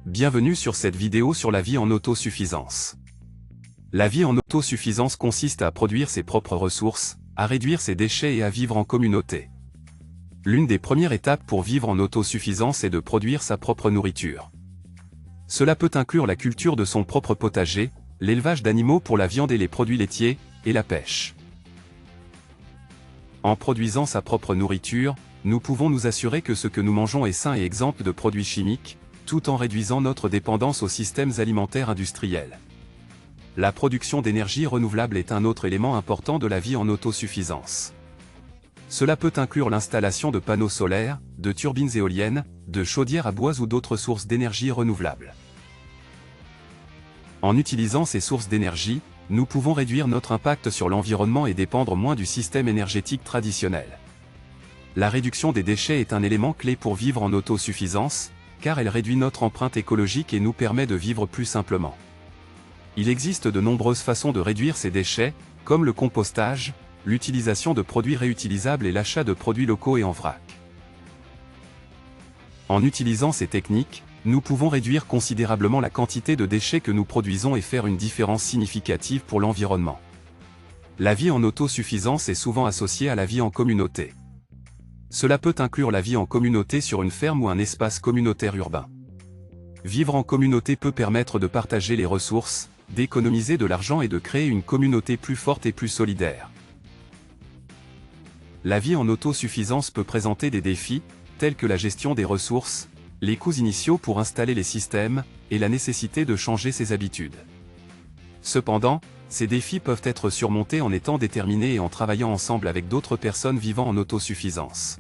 Bienvenue sur cette vidéo sur la vie en autosuffisance. La vie en autosuffisance consiste à produire ses propres ressources, à réduire ses déchets et à vivre en communauté. L'une des premières étapes pour vivre en autosuffisance est de produire sa propre nourriture. Cela peut inclure la culture de son propre potager, l'élevage d'animaux pour la viande et les produits laitiers, et la pêche. En produisant sa propre nourriture, nous pouvons nous assurer que ce que nous mangeons est sain et exempt de produits chimiques, tout en réduisant notre dépendance aux systèmes alimentaires industriels. La production d'énergie renouvelable est un autre élément important de la vie en autosuffisance. Cela peut inclure l'installation de panneaux solaires, de turbines éoliennes, de chaudières à bois ou d'autres sources d'énergie renouvelables. En utilisant ces sources d'énergie, nous pouvons réduire notre impact sur l'environnement et dépendre moins du système énergétique traditionnel. La réduction des déchets est un élément clé pour vivre en autosuffisance, car elle réduit notre empreinte écologique et nous permet de vivre plus simplement. Il existe de nombreuses façons de réduire ces déchets, comme le compostage, l'utilisation de produits réutilisables et l'achat de produits locaux et en vrac. En utilisant ces techniques, nous pouvons réduire considérablement la quantité de déchets que nous produisons et faire une différence significative pour l'environnement. La vie en autosuffisance est souvent associée à la vie en communauté. Cela peut inclure la vie en communauté sur une ferme ou un espace communautaire urbain. Vivre en communauté peut permettre de partager les ressources, d'économiser de l'argent et de créer une communauté plus forte et plus solidaire. La vie en autosuffisance peut présenter des défis, tels que la gestion des ressources, les coûts initiaux pour installer les systèmes, et la nécessité de changer ses habitudes. Cependant, ces défis peuvent être surmontés en étant déterminés et en travaillant ensemble avec d'autres personnes vivant en autosuffisance.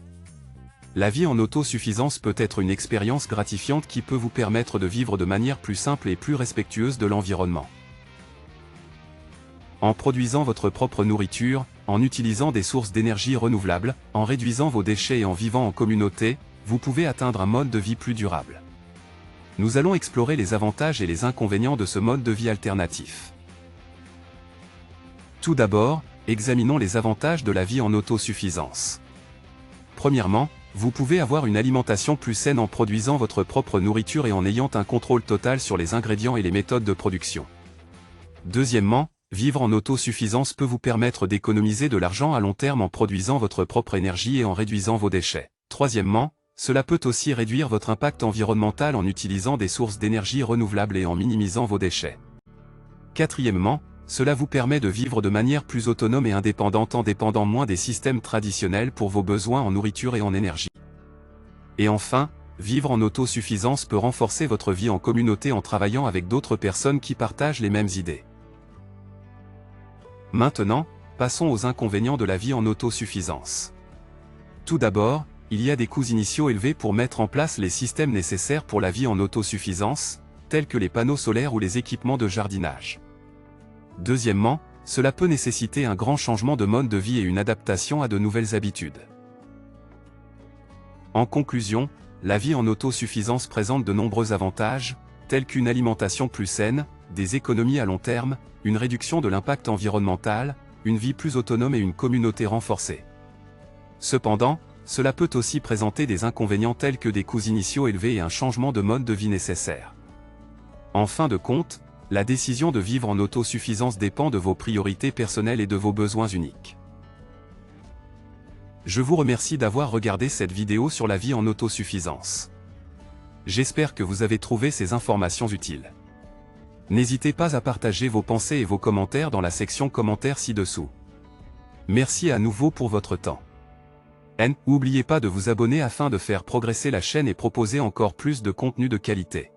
La vie en autosuffisance peut être une expérience gratifiante qui peut vous permettre de vivre de manière plus simple et plus respectueuse de l'environnement. En produisant votre propre nourriture, en utilisant des sources d'énergie renouvelables, en réduisant vos déchets et en vivant en communauté, vous pouvez atteindre un mode de vie plus durable. Nous allons explorer les avantages et les inconvénients de ce mode de vie alternatif. Tout d'abord, examinons les avantages de la vie en autosuffisance. Premièrement, vous pouvez avoir une alimentation plus saine en produisant votre propre nourriture et en ayant un contrôle total sur les ingrédients et les méthodes de production. Deuxièmement, vivre en autosuffisance peut vous permettre d'économiser de l'argent à long terme en produisant votre propre énergie et en réduisant vos déchets. Troisièmement, cela peut aussi réduire votre impact environnemental en utilisant des sources d'énergie renouvelables et en minimisant vos déchets. Quatrièmement, cela vous permet de vivre de manière plus autonome et indépendante en dépendant moins des systèmes traditionnels pour vos besoins en nourriture et en énergie. Et enfin, vivre en autosuffisance peut renforcer votre vie en communauté en travaillant avec d'autres personnes qui partagent les mêmes idées. Maintenant, passons aux inconvénients de la vie en autosuffisance. Tout d'abord, il y a des coûts initiaux élevés pour mettre en place les systèmes nécessaires pour la vie en autosuffisance, tels que les panneaux solaires ou les équipements de jardinage. Deuxièmement, cela peut nécessiter un grand changement de mode de vie et une adaptation à de nouvelles habitudes. En conclusion, la vie en autosuffisance présente de nombreux avantages, tels qu'une alimentation plus saine, des économies à long terme, une réduction de l'impact environnemental, une vie plus autonome et une communauté renforcée. Cependant, cela peut aussi présenter des inconvénients tels que des coûts initiaux élevés et un changement de mode de vie nécessaire. En fin de compte, la décision de vivre en autosuffisance dépend de vos priorités personnelles et de vos besoins uniques. Je vous remercie d'avoir regardé cette vidéo sur la vie en autosuffisance. J'espère que vous avez trouvé ces informations utiles. N'hésitez pas à partager vos pensées et vos commentaires dans la section commentaires ci-dessous. Merci à nouveau pour votre temps. N'oubliez pas de vous abonner afin de faire progresser la chaîne et proposer encore plus de contenu de qualité.